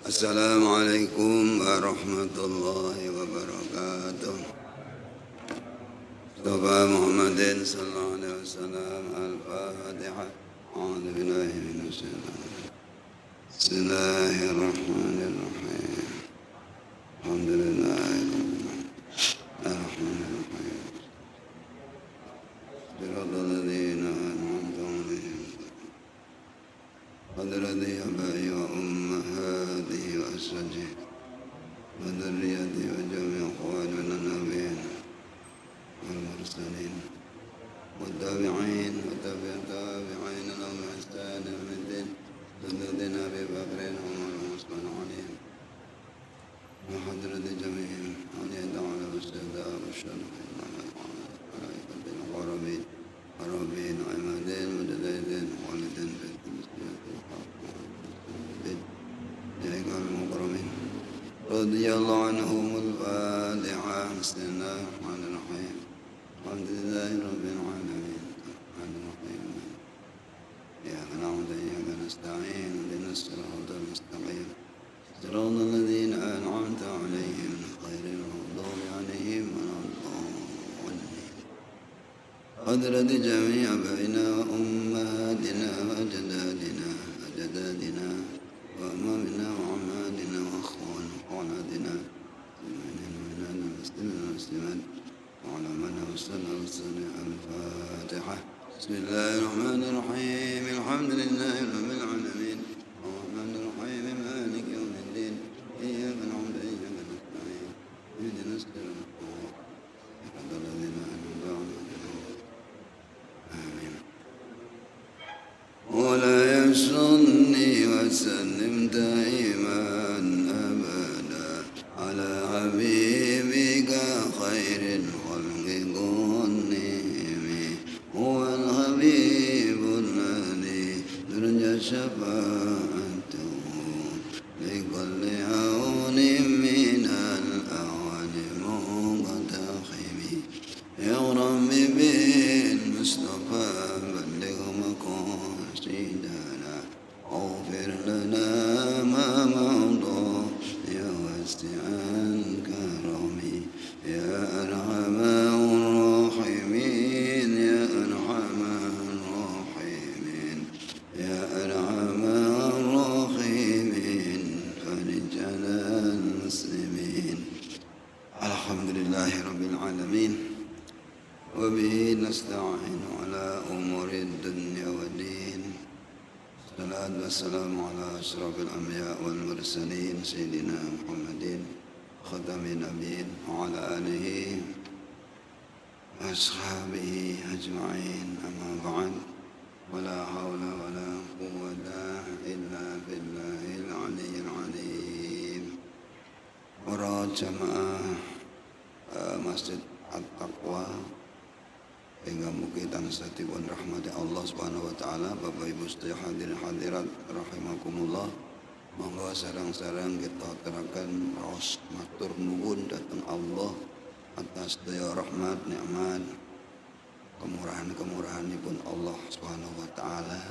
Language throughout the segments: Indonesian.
Assalamualaikum warahmatullahi wabarakatuh. Mustafa Muhammadin sallallahu alaihi wasallam. Al-Fatihah. A'udzu billahi minasy syaithanir rajim. Bismillahirrahmanirrahim. Alhamdulillahi rabbil alamin. Ar-Rahmanir Rahim. Shiratal ladzina an'amta 'alaihim ghairil maghdubi 'alaihim وأزواجه وذريته وجميع إخوانه من النبيين والمرسلين والتابعين والتابعين لهم بإحسان إلى الدين سيدنا أبي بكر وعمر وعثمان عليهم وحضرة جميعهم عليه تعالى والسادة والشرفين الملائكة المقربين الربين عمادين مجددين والدين في المسجد الحق المكرمين رضي الله عنهم. الفاتحة. بسم الله الرحمن الرحيم. الحمد لله رب العالمين الرحمن الرحيم إياك نعبد وإياك نستعين اهدنا الصراط المستقيم صراط الذين أنعمت عليهم غير المغضوب عليهم ولا الضالين. حضرة جميع أبائنا وأمهاتنا وأجدادنا وأمامنا وعمادنا وأخواننا وأولادنا المؤمنين والمسلمات وعلى من أرسلنا رسلنا. الفاتحة. بسم الله الرحمن الرحيم. الحمد لله رب العالمين الرحمن الرحيم مالك يوم الدين إياك نعبد وإياك نستعين اهدنا الصراط صراط الذين أنعمت عليهم. آمين. ولا يصلي وسلم دائما أبدا على حبيبك خير الخلق كلهم. هو الحبيب الذي ترجى شفاعته لكل عون من الأعوان مقتحم. يا رب بالمصطفى بلغ مقاصدنا اغفر لنا ما مضى يا واسع الكرم يا أرحم الراحمين يا أرحم الراحمين يا أرحم الراحمين فرج على المسلمين. الحمد لله رب العالمين وبه نستعين على أمور الدنيا والدين. الصلاة والسلام على أشرف الأنبياء والمرسلين سيدنا محمد خاتم النبيين وعلى آله وأصحابه أجمعين. أما بعد ولا حول ولا قوة إلا بالله العلي العظيم. Para jamaah Masjid At-Taqwa hingga mugi tansah dipun rahmati Allah Subhanahu wa taala. Bapak Ibu sedaya hadirin hadirat rahimakumullah. Monggo sareng-sareng kita aturaken raos matur nuwun dhateng Allah atas daya rahmat nikmat kemurahan-kemurahanipun Allah Subhanahu wa taala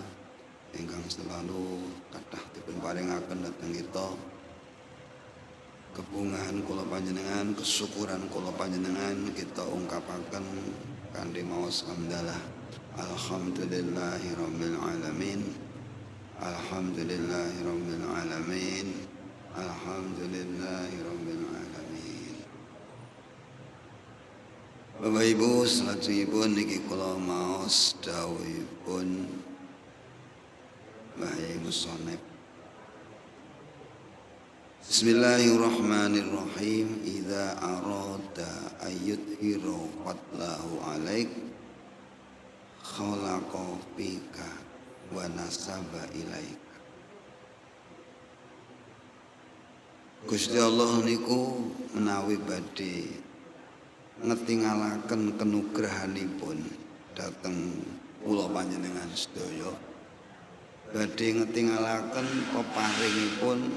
ingkang selalu kathah dipun paringaken dhateng kita. Kebungahan kula panjenengan, kesyukuran kula panjenengan kita ungkapaken kanthi maos hamdalah. Alhamdulillahi rabbil alamin. Alhamdulillahi rabbil alamin. Alhamdulillahi rabbil alamin. Bapak Ibu salajengipun niki kula maos dawuhipun Bapak Musonep. Bismillahirrahmanirrahim. Idza arada ayyudhiru fadlahu alaik khalaqa fika wa nasaba ilaik. Gusti Allah niku menawi badhe ngetingalaken kenugrahanipun dhateng kula panjenengan sedaya, badhe ngetingalaken peparingipun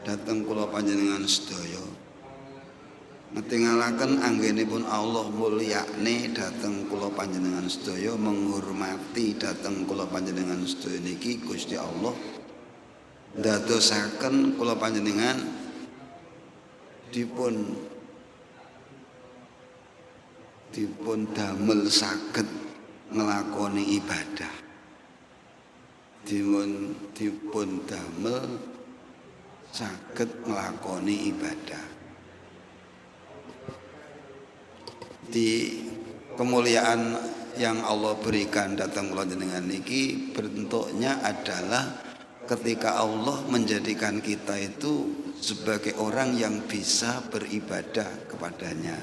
dhateng kula panjenengan sedaya, ngetingalaken anggenipun Allah mulyakne dhateng kula panjenengan sedaya, menghormati dhateng kula panjenengan sedaya niki Gusti Allah ndadosaken kula panjenengan dipun damel saged nglakoni ibadah, dipun damel saged nglakoni ibadah. Di kemuliaan yang Allah berikan datang kula jenengan niki bentuknya adalah ketika Allah menjadikan kita itu sebagai orang yang bisa beribadah kepadanya,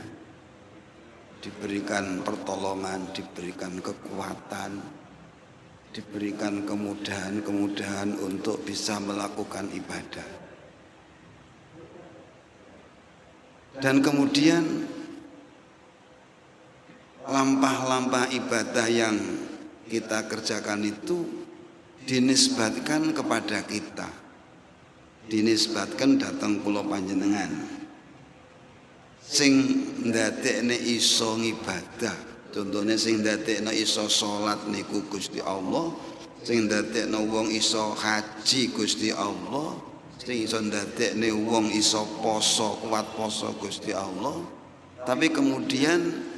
diberikan pertolongan, diberikan kekuatan, diberikan kemudahan untuk bisa melakukan ibadah. Dan kemudian lampah-lampah ibadah yang kita kerjakan itu dinisbatkan kepada kita, dinisbatkan datang kula panjenengan sing ndadekne iso ngibadah. Contohnya sing ndadekne iso salat niku Gusti Allah, sing ndadekne wong iso haji Gusti Allah, sing iso ndadekne wong iso poso kuat poso Gusti Allah. Tapi kemudian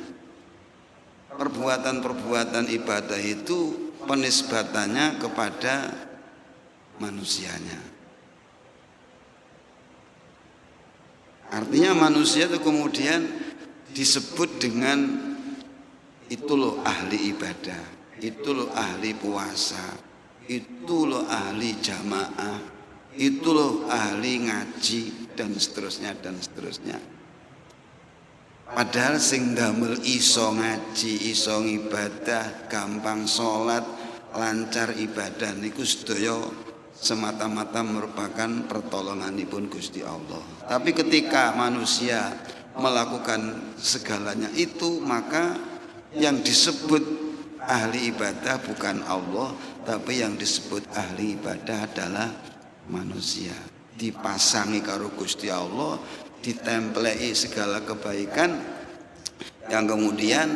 perbuatan-perbuatan ibadah itu penisbatannya kepada manusianya. Artinya manusia itu kemudian disebut dengan itu loh ahli ibadah, itu loh ahli puasa, itu loh ahli jamaah, itu loh ahli ngaji, dan seterusnya dan seterusnya. Padahal sing damel iso ngaji, iso ibadah, gampang sholat, lancar ibadah niku sedaya semata-mata merupakan pertolonganipun Gusti Allah. Tapi ketika manusia melakukan segalanya itu, maka yang disebut ahli ibadah bukan Allah, tapi yang disebut ahli ibadah adalah manusia. Dipasangi karo Gusti Allah, ditemplei segala kebaikan, yang kemudian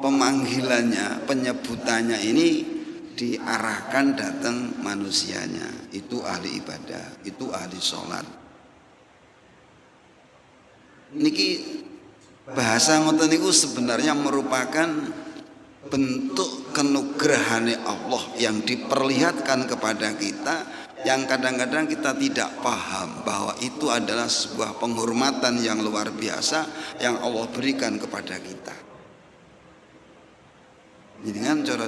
pemanggilannya, penyebutannya ini diarahkan datang manusianya. Itu ahli ibadah, itu ahli sholat. Niki bahasa ngoten niku sebenarnya merupakan bentuk kenugrahane Allah yang diperlihatkan kepada kita, yang kadang-kadang kita tidak paham bahwa itu adalah sebuah penghormatan yang luar biasa yang Allah berikan kepada kita. Jadi kan cara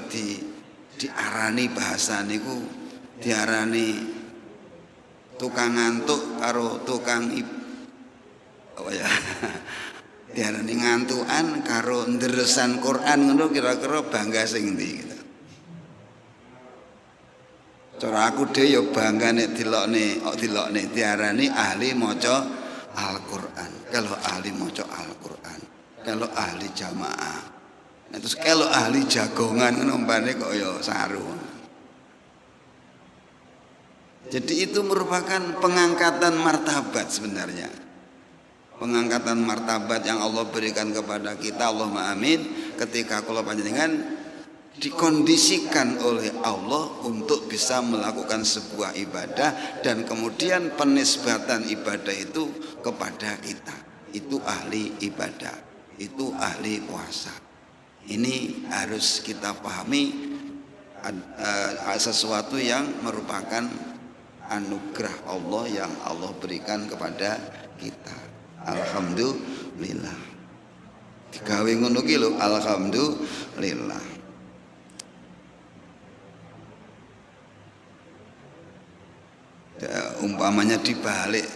diarani bahasa niku diarani tukang ngantuk karo tukang diarani ngantukan karo nderesan Quran, ngono kira-kira bangga sing ndi gitu. Cara aku dhewe ya bangga nek dilokne diarani ahli maca Al-Qur'an. Kalau ahli maca Al-Qur'an, kalau ahli jamaah. Nah, terus kalau ahli jagongan ngono umpane kok ya saru. Jadi itu merupakan pengangkatan martabat sebenarnya. Pengangkatan martabat yang Allah berikan kepada kita, Allahumma amin, ketika kula panjenengan dikondisikan oleh Allah untuk bisa melakukan sebuah ibadah, dan kemudian penisbatan ibadah itu kepada kita. Itu ahli ibadah, itu ahli puasa. Ini harus kita pahami, sesuatu yang merupakan anugerah Allah yang Allah berikan kepada kita. Alhamdulillah. Digawe ngono ki lho, alhamdulillah. Ya, umpamanya dibalik,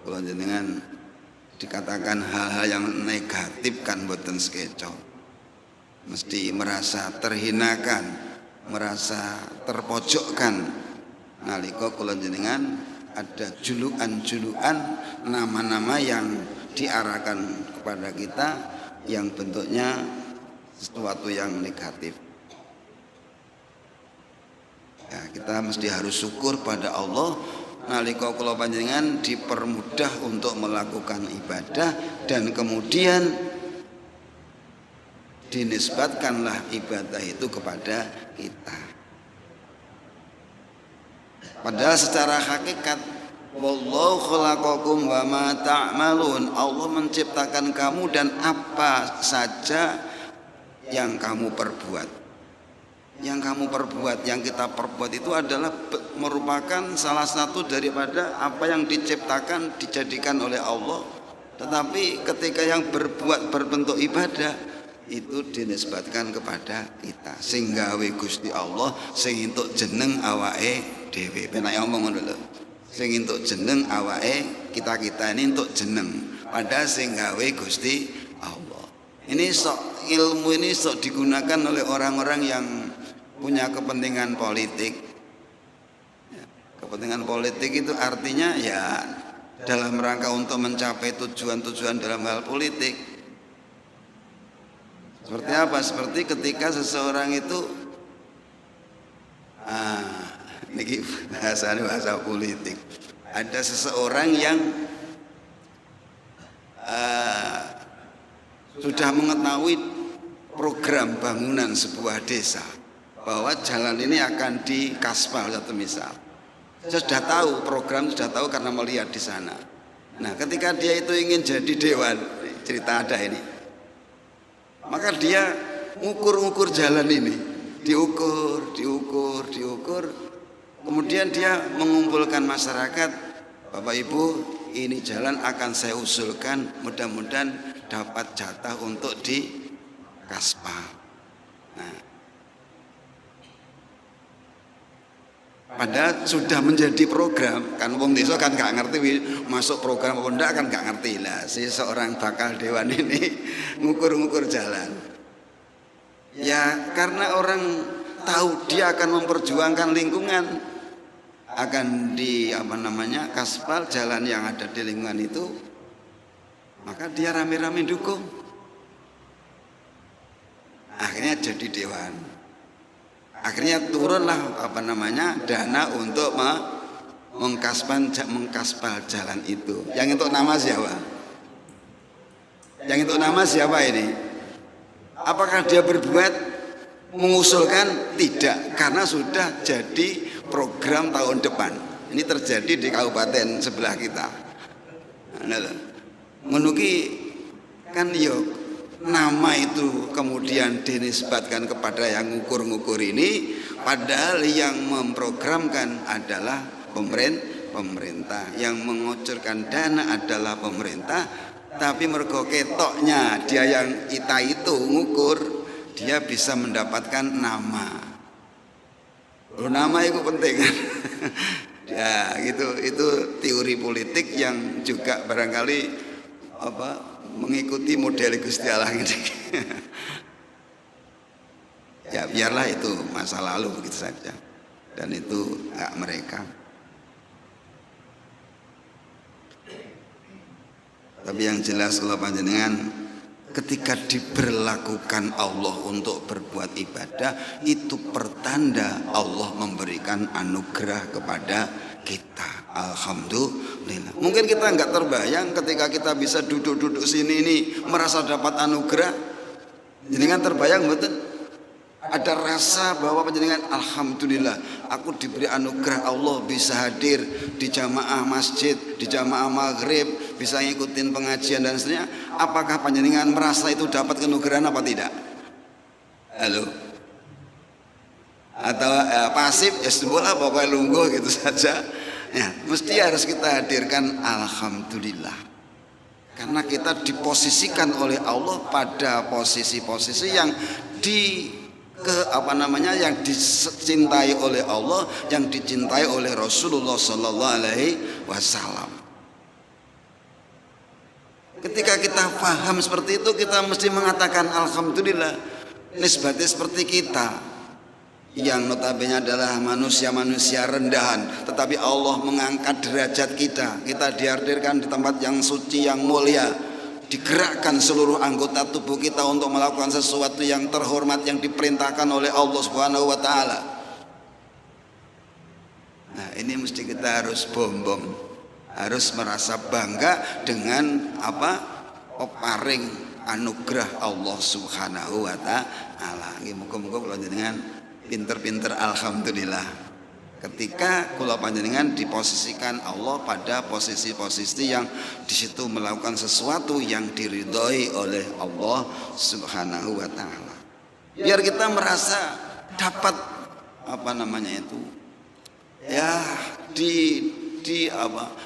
kalau jenengan dikatakan hal-hal yang negatif kan mboten sekeco, mesti merasa terhinakan, merasa terpojokkan nalika kula jenengan ada julukan-julukan, nama-nama yang diarahkan kepada kita yang bentuknya sesuatu yang negatif. Ya, kita mesti harus syukur pada Allah nalika kula panjenengan dipermudah untuk melakukan ibadah, dan kemudian dinisbatkanlah ibadah itu kepada kita. Padahal secara hakikat wallahu khalaqakum wa ma ta'malun, Allah menciptakan kamu dan apa saja yang kamu perbuat. Yang kamu perbuat, yang kita perbuat itu adalah merupakan salah satu daripada apa yang diciptakan, dijadikan oleh Allah. Tetapi ketika yang berbuat berbentuk ibadah itu dinisbatkan kepada kita, sehingga Gusti Allah sing entuk jeneng awake dhewe. Penak ngomong ngono lho. Sing entuk jeneng awake kita ini entuk jeneng, padahal sing gawe Gusti Allah. Ini ilmu ini digunakan oleh orang-orang yang punya kepentingan politik. Kepentingan politik itu artinya ya dalam rangka untuk mencapai tujuan-tujuan dalam hal politik. Seperti apa? Seperti ketika seseorang itu ini bahasa politik. Ada seseorang yang sudah mengetahui program bangunan sebuah desa, bahwa jalan ini akan dikaspal, satu misal. Saya sudah tahu program, sudah tahu karena melihat di sana. Nah, ketika dia itu ingin jadi dewan, cerita ada ini, maka dia ngukur-ngukur jalan ini, diukur, kemudian dia mengumpulkan masyarakat, Bapak Ibu, ini jalan akan saya usulkan, mudah-mudahan dapat jatah untuk dikaspal. Nah, padahal sudah menjadi program, kan wong desa kan gak ngerti masuk program apa enggak, kan gak ngerti lah. Si seorang bakal dewan ini ngukur-ngukur jalan. Ya karena orang tahu dia akan memperjuangkan lingkungan, akan kaspal jalan yang ada di lingkungan itu, maka dia rame-rame dukung. Akhirnya jadi dewan. Akhirnya turunlah dana untuk mengkaspal jalan itu. Yang untuk nama siapa? Yang untuk nama siapa ini? Apakah dia berbuat mengusulkan? Tidak, karena sudah jadi program tahun depan. Ini terjadi di kabupaten sebelah kita. Menuki kan yuk. Nama itu kemudian dinisbatkan kepada yang ngukur-ngukur ini, padahal yang memprogramkan adalah pemerintah, yang mengucurkan dana adalah pemerintah, tapi mergo ketoknya dia yang itu ngukur, dia bisa mendapatkan nama. Nama itu penting. Ya, itu teori politik yang juga barangkali mengikuti model Gusti Allah ini. Ya biarlah itu masa lalu begitu saja, dan itu hak mereka. Tapi yang jelas kalau panjenengan ketika diberlakukan Allah untuk berbuat ibadah, itu pertanda Allah memberikan anugerah kepada kita. Alhamdulillah. Mungkin kita nggak terbayang ketika kita bisa duduk-duduk sini ini merasa dapat anugerah. Jenengan terbayang betul? Ada rasa bahwa panjenengan alhamdulillah, aku diberi anugerah Allah bisa hadir di jamaah masjid, di jamaah maghrib, bisa ngikutin pengajian dan seterusnya. Apakah panjenengan merasa itu dapat anugerah apa tidak? Halo? Atau pasif ya semula pokoknya lungguh gitu saja. Ya, mesti harus kita hadirkan alhamdulillah. Karena kita diposisikan oleh Allah pada posisi-posisi yang yang dicintai oleh Allah, yang dicintai oleh Rasulullah sallallahu alaihi wasallam. Ketika kita paham seperti itu, kita mesti mengatakan alhamdulillah. Nisbatnya seperti kita yang notabene adalah manusia-manusia rendahan, tetapi Allah mengangkat derajat kita. Kita dihadirkan di tempat yang suci, yang mulia, digerakkan seluruh anggota tubuh kita untuk melakukan sesuatu yang terhormat yang diperintahkan oleh Allah Subhanahu wa taala. Nah, ini mesti kita harus bombong, harus merasa bangga dengan peparing anugerah Allah Subhanahu wa taala. Muga-muga kula jenengan pinter-pinter alhamdulillah. ketika kula panjenengan diposisikan Allah pada posisi-posisi yang di situ melakukan sesuatu yang diridhoi oleh Allah Subhanahu wa taala. Biar kita merasa dapat ya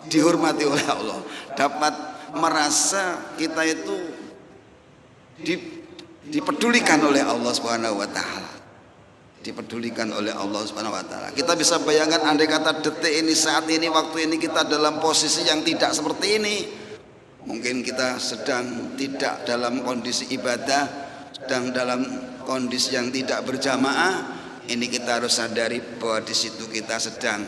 dihormati oleh Allah, dapat merasa kita itu dipedulikan oleh Allah Subhanahu wa taala. Dipedulikan oleh Allah Subhanahu wa taala. Kita bisa bayangkan andai kata detik ini, saat ini, waktu ini kita dalam posisi yang tidak seperti ini. Mungkin kita sedang tidak dalam kondisi ibadah, sedang dalam kondisi yang tidak berjamaah. Ini kita harus sadari bahwa di situ kita sedang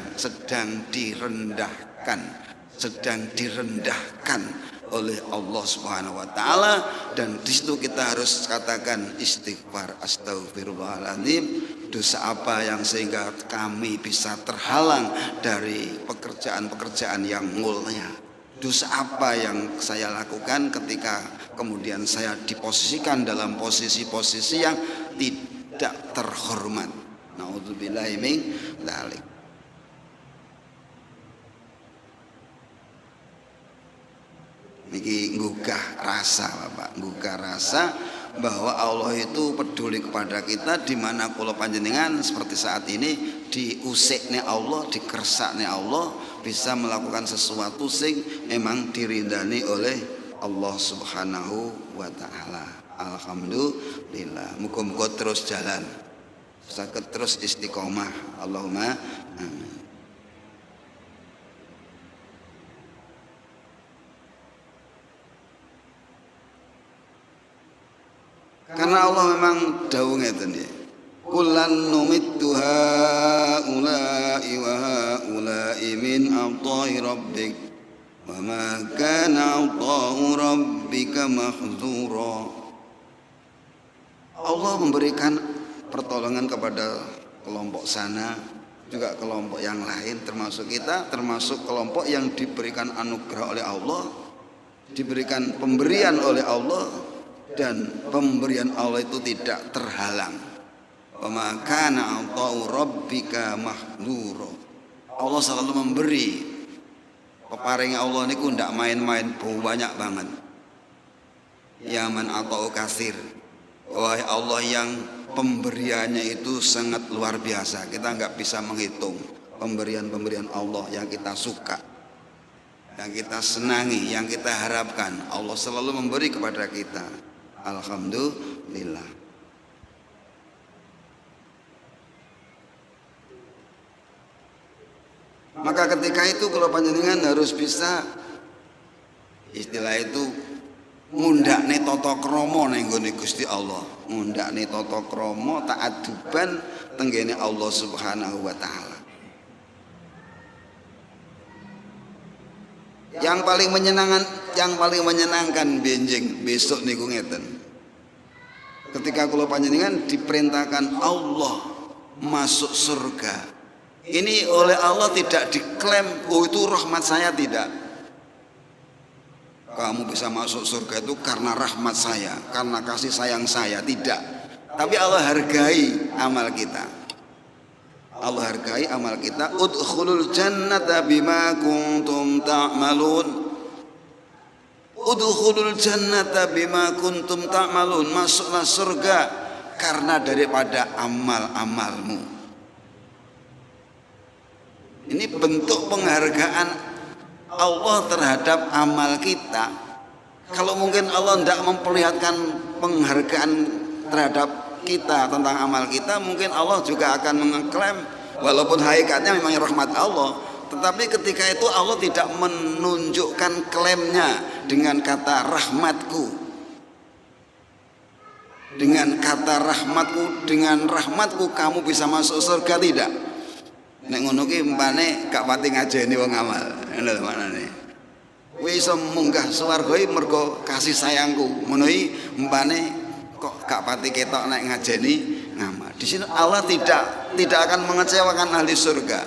direndahkan oleh Allah Subhanahu wa taala, dan di situ kita harus katakan istighfar, astagfirullahaladzim. Dosa apa yang sehingga kami bisa terhalang dari pekerjaan-pekerjaan yang mulia? Dosa apa yang saya lakukan ketika kemudian saya diposisikan dalam posisi-posisi yang tidak terhormat? Nauzubillahi min dzalik. Niki nggugah rasa Bapak, nggugah rasa bahwa Allah itu peduli kepada kita, di mana kula panjenengan seperti saat ini diusikne Allah, dikersakne Allah, bisa melakukan sesuatu sing memang diridani oleh Allah Subhanahu wa taala. Alhamdulillah. Muga-muga terus jalan, saged terus istiqomah. Allahumma amin. Karena Allah memang dawuh ngeten nggih. Kullan numittu haula'i wa haula'i min ata'i rabbik wa ma kana ata'u rabbika mahdzura. Allah memberikan pertolongan kepada kelompok sana, juga kelompok yang lain, termasuk kita, termasuk kelompok yang diberikan anugerah oleh Allah, diberikan pemberian oleh Allah, dan pemberian Allah itu tidak terhalang. Wa ma kana ata'u rabbika mahdzura. Allah selalu memberi. Peparing Allah niku ndak main-main, banyak banget. Ya man ata'u kasir. Wahai Allah yang pemberiannya itu sangat luar biasa. Kita nggak bisa menghitung pemberian-pemberian Allah yang kita suka, yang kita senangi, yang kita harapkan. Allah selalu memberi kepada kita. Alhamdulillah. Maka ketika itu kalau panjenengan harus bisa, istilah itu ngundakne tata krama ning nggone Gusti Allah, ngundakne tata krama ta'adduban tenggene Allah Subhanahu wa taala. Yang paling menyenangkan benjing besok niku ngeten. Ketika kula panjenengan diperintahkan Allah masuk surga. Ini oleh Allah tidak diklaim, oh itu rahmat saya, tidak. Kamu bisa masuk surga itu karena rahmat saya, karena kasih sayang saya, tidak. Tapi Allah hargai amal kita. Allah hargai amal kita. Udkhulul jannata bima kuntum ta'malun. Udkhulul jannata bima kuntum ta'malun. Masuklah surga karena daripada amal-amalmu. Ini bentuk penghargaan Allah terhadap amal kita. Kalau mungkin Allah tidak memperlihatkan penghargaan terhadap kita tentang amal kita, mungkin Allah juga akan mengklaim, walaupun hakikatnya memang rahmat Allah, tetapi ketika itu Allah tidak menunjukkan klaimnya dengan kata rahmatku, dengan kata rahmatku, dengan rahmatku kamu bisa masuk surga, tidak. Nek ngono ki umpane gak pati ngajeni wong amal, lho manane wis iso munggah swarga iki mergo kasih sayangku, ngono iki umpane kok gak pati ketok nek ngajeni ngamal. Di sini Allah tidak akan mengecewakan ahli surga.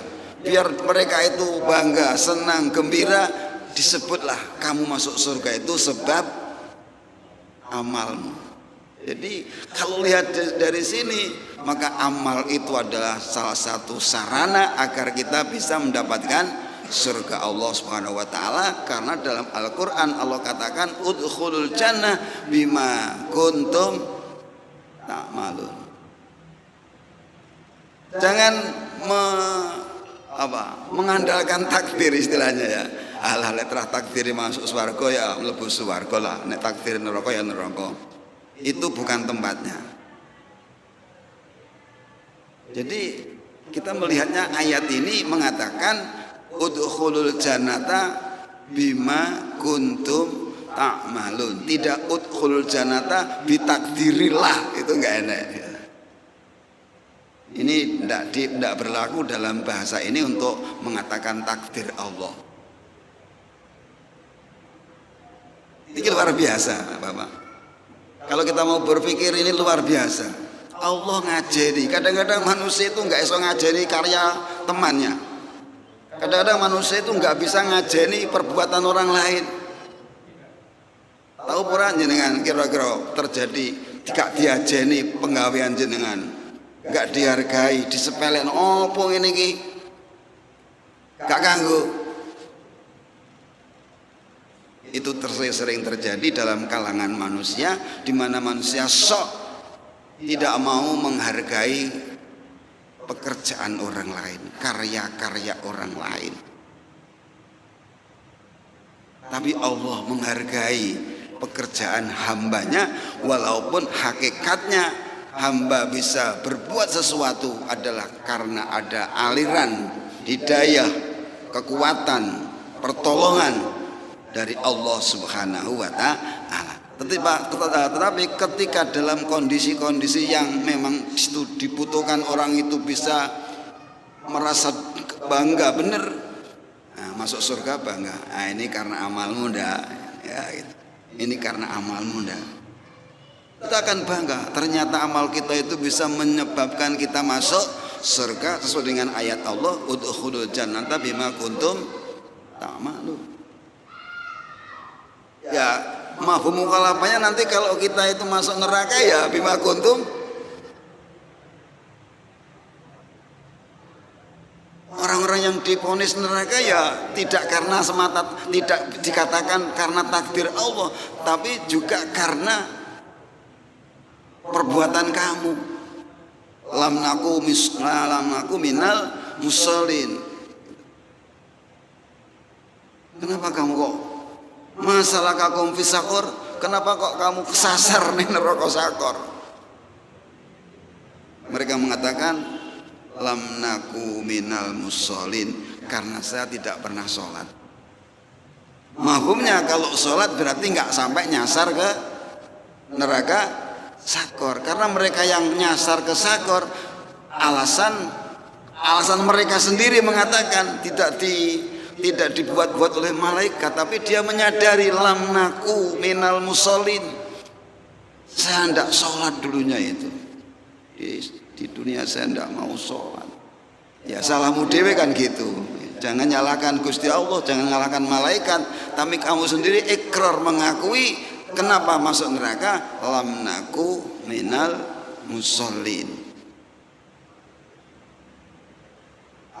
Biar mereka itu bangga, senang, gembira, disebutlah kamu masuk surga itu sebab amalmu. Jadi kalau lihat dari sini maka amal itu adalah salah satu sarana agar kita bisa mendapatkan surga Allah Subhanahu wa taala, karena dalam Al-Qur'an Allah katakan udkhulul jannah bima kuntum ta'malun. Jangan mengandalkan takdir istilahnya ya. Alah letrah takdir masuk swarga ya mlebu swarga lah, nek takdir neraka ya neraka. Itu bukan tempatnya. Jadi kita melihatnya ayat ini mengatakan udkhulul jannata bima kuntum ta'malun. Tidak udkhulul jannata bitakdirillah, itu enggak enak. Ini tidak berlaku dalam bahasa ini untuk mengatakan takdir Allah. Ini luar biasa, Bapak. Kalau kita mau berpikir ini luar biasa. Allah ngajari. Kadang-kadang manusia itu nggak bisa ngajari karya temannya. Kadang-kadang manusia itu nggak bisa ngajari perbuatan orang lain. Tahu pura jenengan kira-kira terjadi tidak diajeni penggawean jenengan, nggak dihargai, disepelekan. Oh, pun ini ki, nggak ganggu. Itu sering terjadi dalam kalangan manusia, di mana manusia sok tidak mau menghargai pekerjaan orang lain, karya-karya orang lain. Tapi Allah menghargai pekerjaan hambanya, walaupun hakikatnya hamba bisa berbuat sesuatu adalah karena ada aliran hidayah, kekuatan, pertolongan dari Allah Subhanahu wa ta'ala. Tetapi ketika dalam kondisi-kondisi yang memang itu dibutuhkan, orang itu bisa merasa bangga bener, nah, masuk surga bangga, nah, ini karena amal muda ya, gitu. Ini karena amal muda, kita akan bangga. Ternyata amal kita itu bisa menyebabkan kita masuk surga sesuai dengan ayat Allah udkhulul jannata bima kuntum ta'malun. Ya, mafhum mukhalafahnya nanti kalau kita itu masuk neraka ya bima kuntum. Orang-orang yang divonis neraka ya tidak karena semata, tidak dikatakan karena takdir Allah, tapi juga karena perbuatan kamu. Lam naku minal musallin. Kenapa kamu kok masalah kakum fisakor? Kenapa kok kamu kesasar nih neraka sakor? Mereka mengatakan lam naku minal musallin, karena saya tidak pernah sholat. Mahfumnya kalau sholat berarti nggak sampai nyasar ke neraka sakor. Karena mereka yang nyasar ke sakor, alasan mereka sendiri mengatakan tidak dibuat-buat oleh malaikat, tapi dia menyadari lam naku minal musallin, saya tidak sholat dulunya itu di dunia, saya tidak mau sholat. Ya salahmu dewe kan gitu. Jangan nyalakan Gusti Allah, jangan nyalakan malaikat, tapi kamu sendiri ikrar mengakui. Kenapa masuk neraka? Lam naku minal musallin.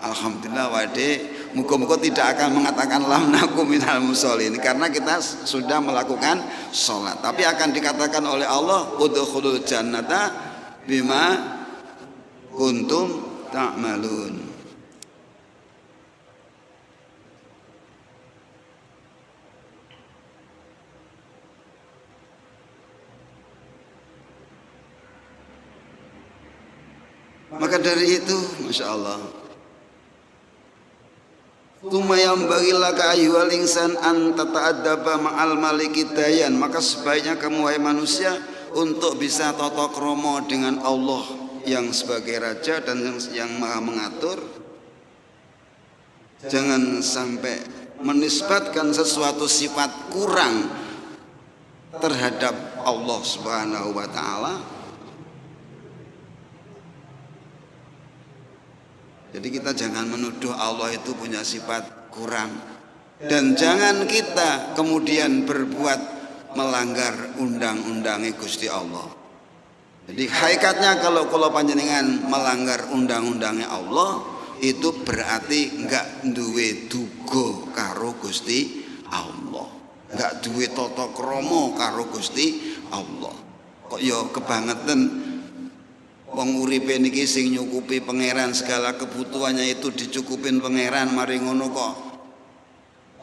Alhamdulillah wade, muka-muka tidak akan mengatakan lam naku minal musallin, karena kita sudah melakukan sholat. Tapi akan dikatakan oleh Allah udkhulul jannata bima kuntum ta'malun. Maka dari itu, masya Allah, tumayam bagilah ka ayyuhal insan an tata'addaba ma'al maliki dayan. Maka sebaiknya kamu wahai manusia untuk bisa tata krama dengan Allah yang sebagai raja dan yang maha mengatur. Jangan sampai menisbatkan sesuatu sifat kurang terhadap Allah Subhanahu wa ta'ala. Jadi kita jangan menuduh Allah itu punya sifat kurang, dan jangan kita kemudian berbuat melanggar undang-undang Gusti Allah. Jadi hakikatnya kalau kula panjenengan melanggar undang-undangnya Allah itu berarti enggak duwe duga karo Gusti Allah, enggak duwe tata krama karo Gusti Allah. Kok ya kebangetan wong uripe niki sing nyukupi pangeran, segala kebutuhannya itu dicukupin pangeran, mari ngono kok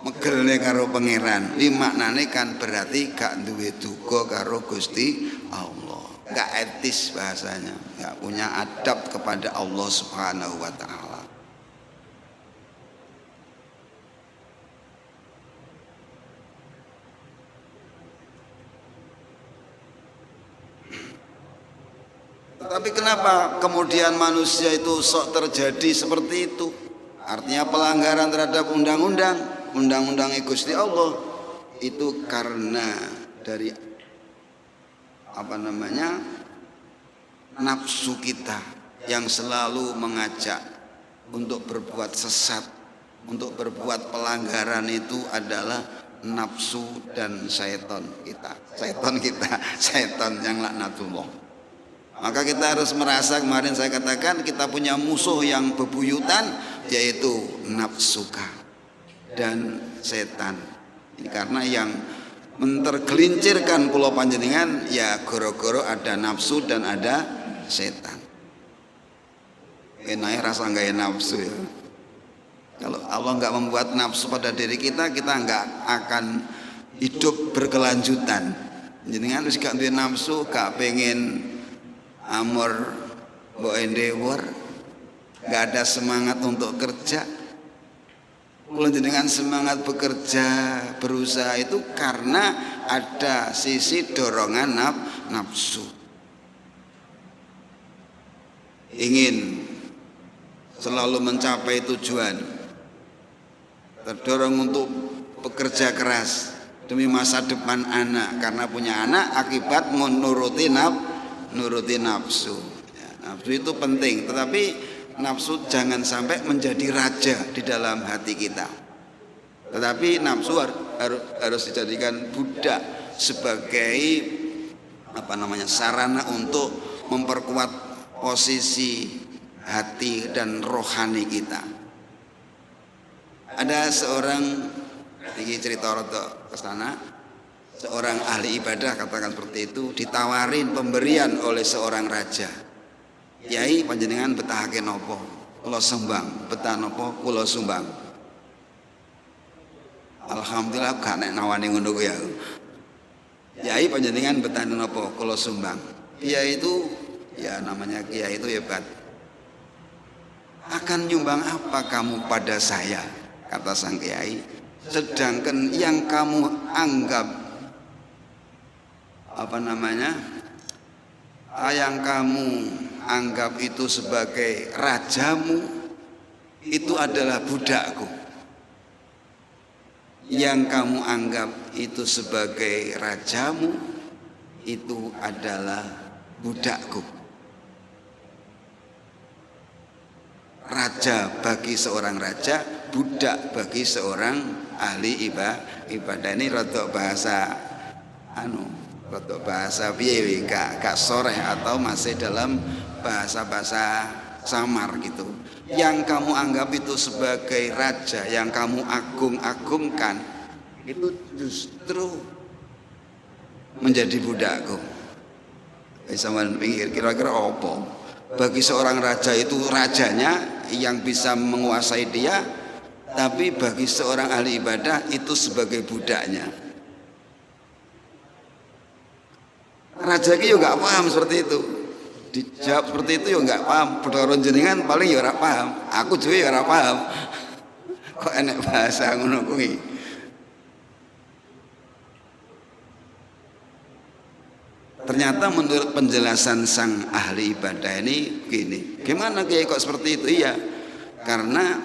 megelne karo pangeran. Iki maknane kan berarti gak duwe duga karo Gusti Allah. Enggak etis bahasanya, enggak punya adab kepada Allah Subhanahu wa taala. Tetapi kenapa kemudian manusia itu sok terjadi seperti itu? Artinya pelanggaran terhadap undang-undang Gusti Allah itu karena dari nafsu kita yang selalu mengajak untuk berbuat sesat, untuk berbuat pelanggaran. Itu adalah nafsu dan syaitan kita, syaitan yang laknatullah. Maka kita harus merasa, kemarin saya katakan kita punya musuh yang bebuyutan, yaitu nafsuka dan setan. Ini karena yang mentergelincirkan kula panjenengan ya goro-goro ada nafsu dan ada setan. Enaknya rasa nggak nafsu ya. Kalau Allah nggak membuat nafsu pada diri kita, kita nggak akan hidup berkelanjutan. Jenengan wis gak duwe nafsu, gak pengen amor mbok endeavor, nggak ada semangat untuk kerja. Kalau jenengan semangat bekerja, berusaha itu karena ada sisi dorongan nafsu. Ingin selalu mencapai tujuan, terdorong untuk bekerja keras demi masa depan anak, karena punya anak akibat menuruti nafsu. Ya, nafsu itu penting, tetapi nafsu jangan sampai menjadi raja di dalam hati kita. Tetapi nafsu harus dijadikan budak sebagai sarana untuk memperkuat posisi hati dan rohani kita. Ada seorang, ini cerita rada kesana, seorang ahli ibadah katakan seperti itu, ditawarin pemberian oleh seorang raja. Yai panjenengan betahake napa? Kula sumbang. Betah napa? Kula sumbang. Alhamdulillah gak nek nawani ngono kuwi ya. Yai panjenengan betah napa? Kula sumbang. Kiai itu ya namanya kiai itu hebat. Akan nyumbang apa kamu pada saya? Kata sang kiai. Sedangkan yang kamu anggap yang kamu anggap itu sebagai rajamu, itu adalah budakku. Yang kamu anggap itu sebagai rajamu, itu adalah budakku. Raja bagi seorang raja, budak bagi seorang ahli ibadah. Ini rotok bahasa piye gak soreh atau masih dalam bahasa samar gitu. Yang kamu anggap itu sebagai raja, yang kamu agung-agungkan, itu justru menjadi budakku. Sampeyan pikir kira-kira apa? Bagi seorang raja itu rajanya yang bisa menguasai dia, tapi bagi seorang ahli ibadah itu sebagai budaknya. Raja ki yo gak paham seperti itu. Dijawab seperti itu yo gak paham. Pedoro jenengan paling yo ora paham. Aku dhewe yo ora paham. Kok enek bahasa ngono kuwi. Ternyata menurut penjelasan sang ahli ibadah ini gini. Gimana kiai kok seperti itu? Iya. Karena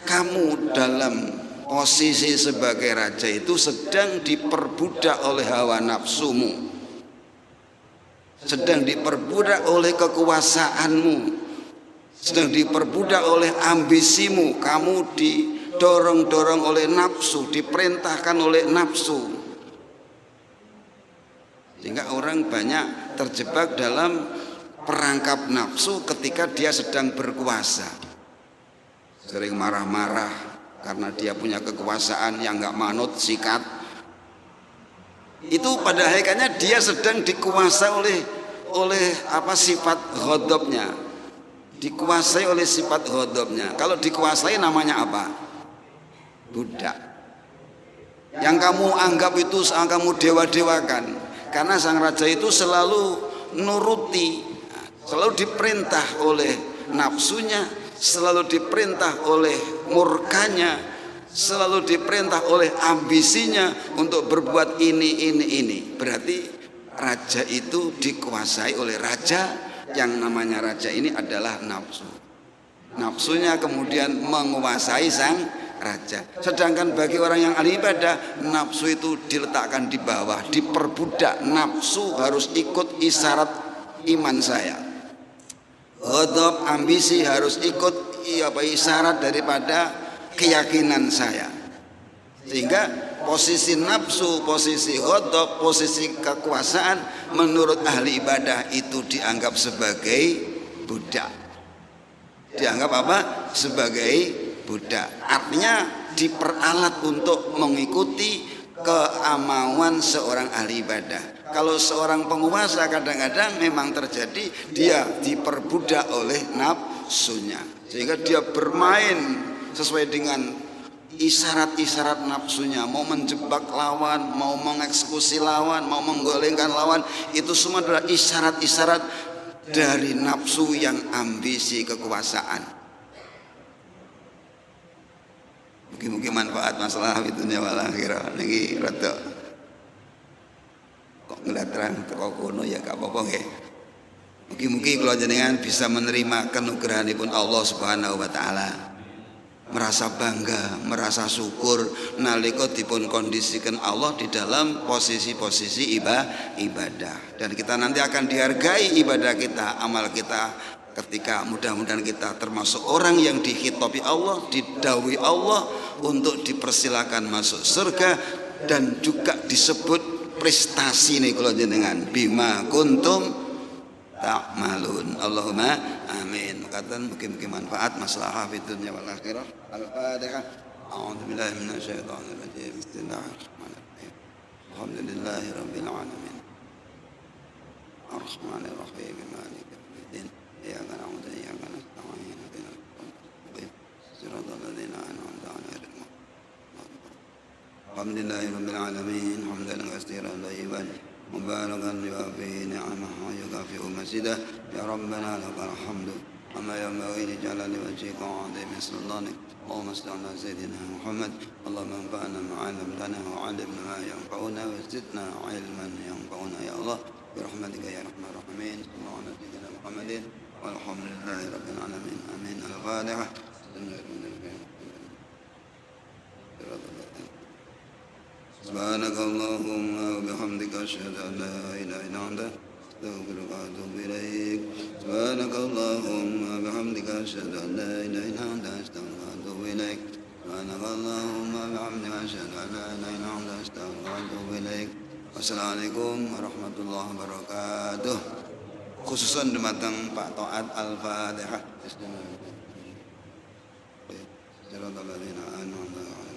kamu dalam posisi sebagai raja itu sedang diperbudak oleh hawa nafsumu, sedang diperbudak oleh kekuasaanmu, sedang diperbudak oleh ambisimu. Kamu didorong-dorong oleh nafsu, diperintahkan oleh nafsu. Sehingga orang banyak terjebak dalam perangkap nafsu ketika dia sedang berkuasa, sering marah-marah karena dia punya kekuasaan yang nggak manut sikat. Itu pada hakikatnya dia sedang dikuasai oleh sifat ghadabnya, dikuasai oleh sifat ghadabnya. Kalau dikuasai namanya apa? Budak. Yang kamu anggap itu kamu dewa-dewakan, karena sang raja itu selalu nuruti, selalu diperintah oleh nafsunya, selalu diperintah oleh murkanya, selalu diperintah oleh ambisinya untuk berbuat ini. Berarti raja itu dikuasai oleh raja, yang namanya raja ini adalah nafsu. Nafsunya kemudian menguasai sang raja. Sedangkan bagi orang yang ahli ibadah, nafsu itu diletakkan di bawah, diperbudak. Nafsu harus ikut isyarat iman saya. Ghadab, ambisi harus ikut isyarat daripada keyakinan saya. Sehingga posisi nafsu, posisi ghadab, posisi kekuasaan menurut ahli ibadah itu dianggap sebagai budak. Dianggap apa? Sebagai budak. Artinya diperalat untuk mengikuti keamauan seorang ahli ibadah. Kalau seorang penguasa kadang-kadang memang terjadi dia diperbudak oleh nafsunya, sehingga dia bermain sesuai dengan isyarat-isyarat nafsunya, mau menjebak lawan, mau mengeksekusi lawan, mau menggolengkan lawan. Itu semua adalah isyarat-isyarat dari nafsu yang ambisi kekuasaan. Mungkin manfaat masalah itu wal akhirah niki rada kok ngelatrang teko kono ya gak apa-apa nggih. Mugi-mugi kula jenengan bisa menerima kanugrahanipun Allah Subhanahu wa taala. Merasa bangga, merasa syukur nalika dipun kondisikan Allah di dalam posisi-posisi ibadah. Dan kita nanti akan dihargai ibadah kita, amal kita, ketika mudah-mudahan kita termasuk orang yang dikhitabi Allah, didhawuhi Allah untuk dipersilakan masuk surga, dan juga disebut prestasi nih kalau jenengan bima kuntum ta'malun. Allahumma amin. Makatan mungkin manfaat masalah fi dunya wal akhirah. Al-Fatihah. A'udzu billahi minasyaitonir rajim. Bismillahirrahmanirrahim. Alhamdulillahi rabbil alamin. Ar-Rahmanir Rahim. Maliki yaumiddin. Iyyaka na'budu wa iyyaka nasta'in. Ihdinas siratal ladzina an'amta 'alaihim. Alhamdulillahi rabbil alamin. Hamdan katsiran thayyiban مباركا فيه نعمه ويكافئ مسجده يا ربنا لك الحمد وما ينبغي لجلال وجهك وعظيم سلطانك. اللهم صل على سيدنا محمد. اللهم انفعنا ما علمتنا وعلمنا ما ينفعنا وزدنا علما ينفعنا يا الله برحمتك يا ارحم الراحمين. صلى الله على سيدنا محمد والحمد لله رب العالمين. امين. الفاتحه. سبحانك اللهم وبحمدك أشهد أن لا إله إلا أنت أستغفرك وأتوب إليك. سبحانك اللهم وبحمدك أشهد أن لا إله إلا أنت أستغفرك وأتوب إليك. سبحانك اللهم وبحمدك أشهد أن لا إله إلا أنت أستغفرك وأتوب إليك. Wassalamualaikum warahmatullahi wabarakatuh. Khususan dumateng Pak Taat Al-Fatihah. Bismillahirrahmanirrahim.